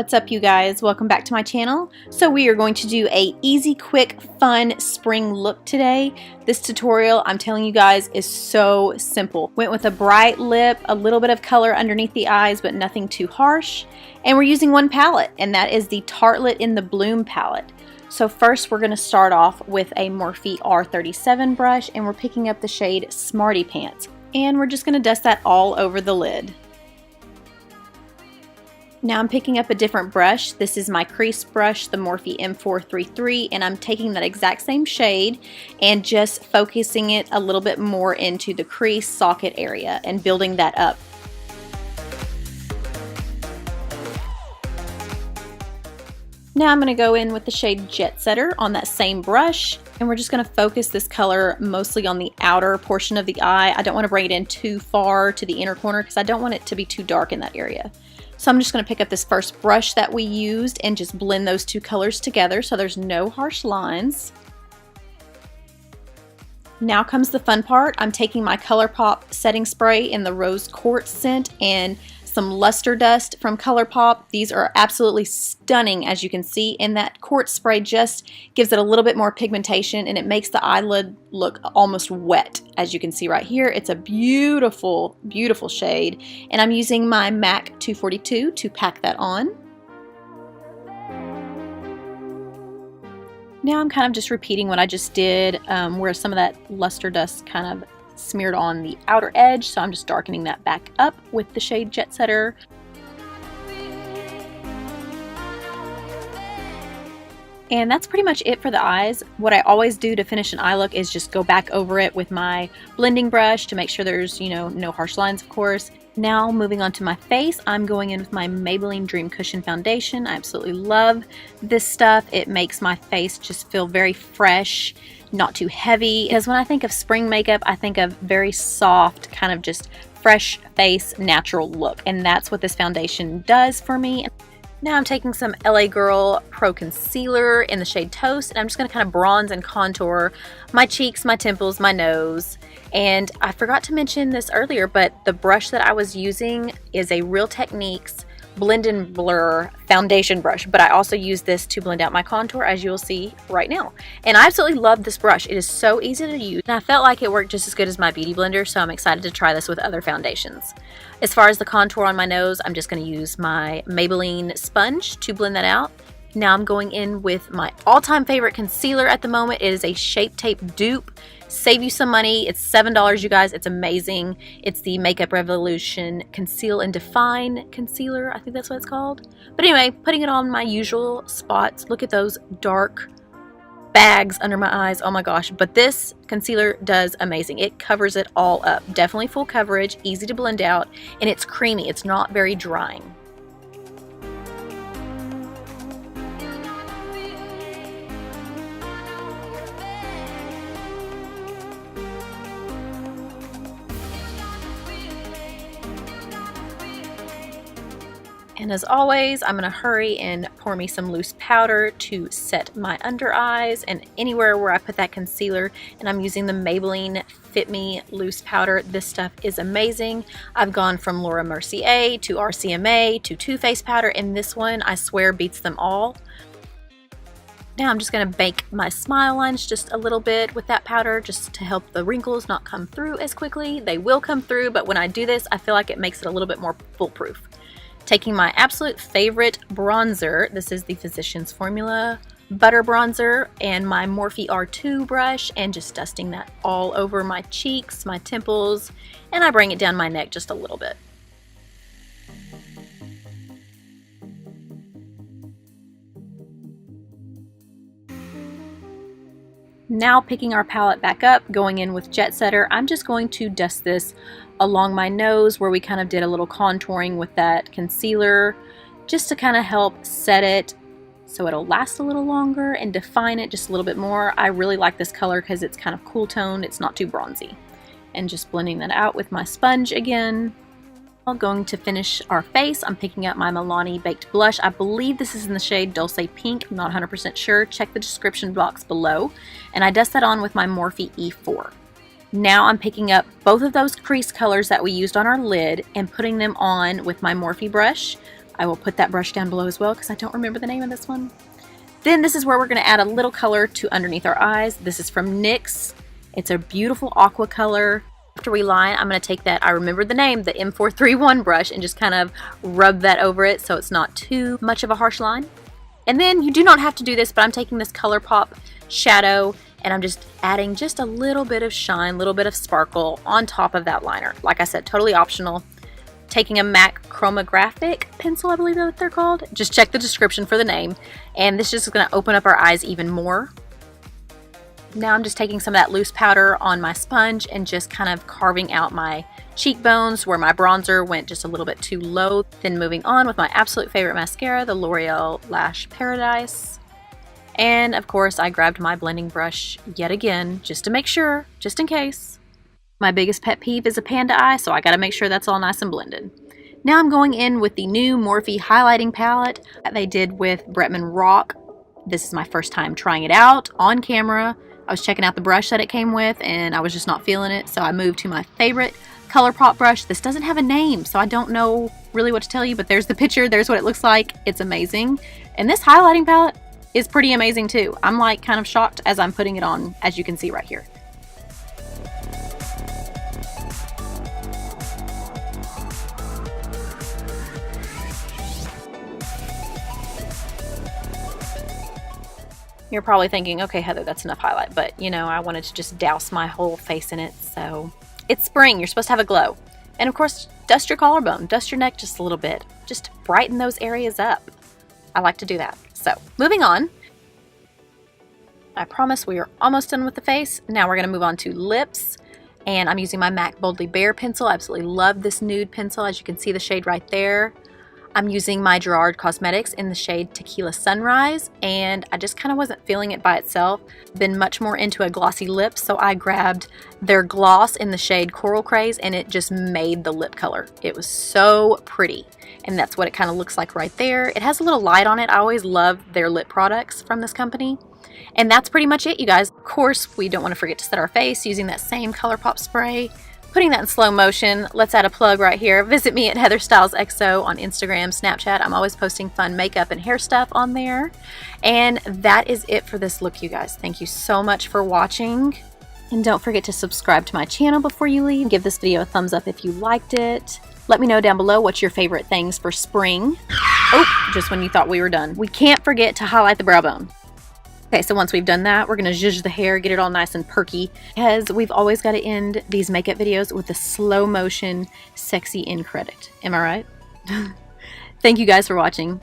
What's up, you guys? Welcome back to my channel. So we are going to do a easy, quick, fun spring look today. This tutorial, I'm telling you guys, is so simple. Went with a bright lip, a little bit of color underneath the eyes, but nothing too harsh. And we're using one palette, and that is the Tartlette in the Bloom palette. So first we're going to start off with a Morphe R37 brush, and we're picking up the shade Smarty Pants. And we're just going to dust that all over the lid. Now I'm picking up a different brush. This is my crease brush, the Morphe M433, and I'm taking that exact same shade and just focusing it a little bit more into the crease socket area and building that up. Now I'm going to go in with the shade Jet Setter on that same brush, and we're just going to focus this color mostly on the outer portion of the eye. I don't want to bring it in too far to the inner corner because I don't want it to be too dark in that area. So I'm just going to pick up this first brush that we used and just blend those two colors together so there's no harsh lines. Now comes the fun part. I'm taking my Colourpop setting spray in the Rose Quartz scent and some luster dust from Colourpop. These are absolutely stunning, as you can see, and that quartz spray just gives it a little bit more pigmentation and it makes the eyelid look almost wet. As you can see right here, it's a beautiful, beautiful shade, and I'm using my MAC 242 to pack that on. Now I'm kind of just repeating what I just did, where some of that luster dust kind of smeared on the outer edge, so I'm just darkening that back up with the shade Jet Setter. And that's pretty much it for the eyes. What I always do to finish an eye look is just go back over it with my blending brush to make sure there's, no harsh lines, of course. Now moving on to my face, I'm going in with my Maybelline Dream Cushion Foundation. I absolutely love this stuff. It makes my face just feel very fresh, not too heavy. Because when I think of spring makeup, I think of very soft, kind of just fresh face, natural look. And that's what this foundation does for me. Now I'm taking some LA Girl Pro Concealer in the shade Toast, and I'm just going to kind of bronze and contour my cheeks, my temples, my nose. And I forgot to mention this earlier, but the brush that I was using is a Real Techniques Blend and Blur foundation brush, but I also use this to blend out my contour, as you'll see right now. And I absolutely love this brush. It is so easy to use, and I felt like it worked just as good as my Beauty Blender, so I'm excited to try this with other foundations. As far as the contour on my nose, I'm just going to use my Maybelline sponge to blend that out. Now I'm going in with my all-time favorite concealer at the moment. It is a Shape Tape dupe. Save you some money. It's $7, you guys. It's amazing. It's the Makeup Revolution Conceal and Define Concealer. I think that's what it's called. But anyway, putting it on my usual spots. Look at those dark bags under my eyes. Oh my gosh. But this concealer does amazing. It covers it all up. Definitely full coverage, easy to blend out, and it's creamy. It's not very drying. And as always, I'm going to hurry and pour me some loose powder to set my under eyes and anywhere where I put that concealer. And I'm using the Maybelline FitMe loose powder. This stuff is amazing. I've gone from Laura Mercier to RCMA to Too Faced powder, and this one, I swear, beats them all. Now I'm just going to bake my smile lines just a little bit with that powder, just to help the wrinkles not come through as quickly. They will come through, but when I do this, I feel like it makes it a little bit more foolproof. Taking my absolute favorite bronzer, this is the Physicians Formula Butter Bronzer, and my Morphe R2 brush, and just dusting that all over my cheeks, my temples, and I bring it down my neck just a little bit. Now picking our palette back up, going in with Jet Setter, I'm just going to dust this along my nose where we kind of did a little contouring with that concealer, just to kind of help set it so it'll last a little longer and define it just a little bit more. I really like this color because it's kind of cool toned, it's not too bronzy. And just blending that out with my sponge again. Going to finish our face, I'm picking up my Milani Baked Blush. I believe this is in the shade Dolce Pink. I'm not 100% sure. Check the description box below. And I dust that on with my Morphe E4. Now I'm picking up both of those crease colors that we used on our lid and putting them on with my Morphe brush. I will put that brush down below as well because I don't remember the name of this one. Then this is where we're going to add a little color to underneath our eyes. This is from NYX. It's a beautiful aqua color. After we line, I'm going to take that, I remembered the name, the M431 brush, and just kind of rub that over it so it's not too much of a harsh line. And then you do not have to do this, but I'm taking this Colourpop shadow and I'm just adding just a little bit of shine, a little bit of sparkle on top of that liner. Like I said, totally optional. Taking a MAC Chromagraphic pencil, I believe that's what they're called. Just check the description for the name. And this is just going to open up our eyes even more. Now I'm just taking some of that loose powder on my sponge and just kind of carving out my cheekbones where my bronzer went just a little bit too low. Then moving on with my absolute favorite mascara, the L'Oreal Lash Paradise. And of course I grabbed my blending brush yet again, just to make sure, just in case. My biggest pet peeve is a panda eye, so I gotta make sure that's all nice and blended. Now I'm going in with the new Morphe highlighting palette that they did with Bretman Rock. This is my first time trying it out on camera. I was checking out the brush that it came with and I was just not feeling it, so I moved to my favorite Colourpop brush. This doesn't have a name, so I don't know really what to tell you, but there's the picture, there's what it looks like. It's amazing. And this highlighting palette is pretty amazing too. I'm like kind of shocked as I'm putting it on, as you can see right here. You're probably thinking, okay, Heather, that's enough highlight, but you know, I wanted to just douse my whole face in it, so. It's spring, you're supposed to have a glow. And of course, dust your collarbone, dust your neck just a little bit, just to brighten those areas up. I like to do that. So, moving on. I promise we are almost done with the face. Now we're gonna move on to lips. And I'm using my MAC Boldly Bare pencil. I absolutely love this nude pencil, as you can see the shade right there. I'm using my Gerard Cosmetics in the shade Tequila Sunrise, and I just kind of wasn't feeling it by itself. Been much more into a glossy lip, so I grabbed their gloss in the shade Coral Craze, and it just made the lip color. It was so pretty, and that's what it kind of looks like right there. It has a little light on it. I always love their lip products from this company. And that's pretty much it, you guys. Of course, we don't want to forget to set our face using that same Colourpop spray. Putting that in slow motion, let's add a plug right here. Visit me at HeatherStylesXO on Instagram, Snapchat. I'm always posting fun makeup and hair stuff on there. And that is it for this look, you guys. Thank you so much for watching. And don't forget to subscribe to my channel before you leave. Give this video a thumbs up if you liked it. Let me know down below what's your favorite things for spring. Oh, just when you thought we were done. We can't forget to highlight the brow bone. Okay, so once we've done that, we're going to zhuzh the hair, get it all nice and perky, because we've always got to end these makeup videos with a slow motion, sexy end credit. Am I right? Thank you guys for watching.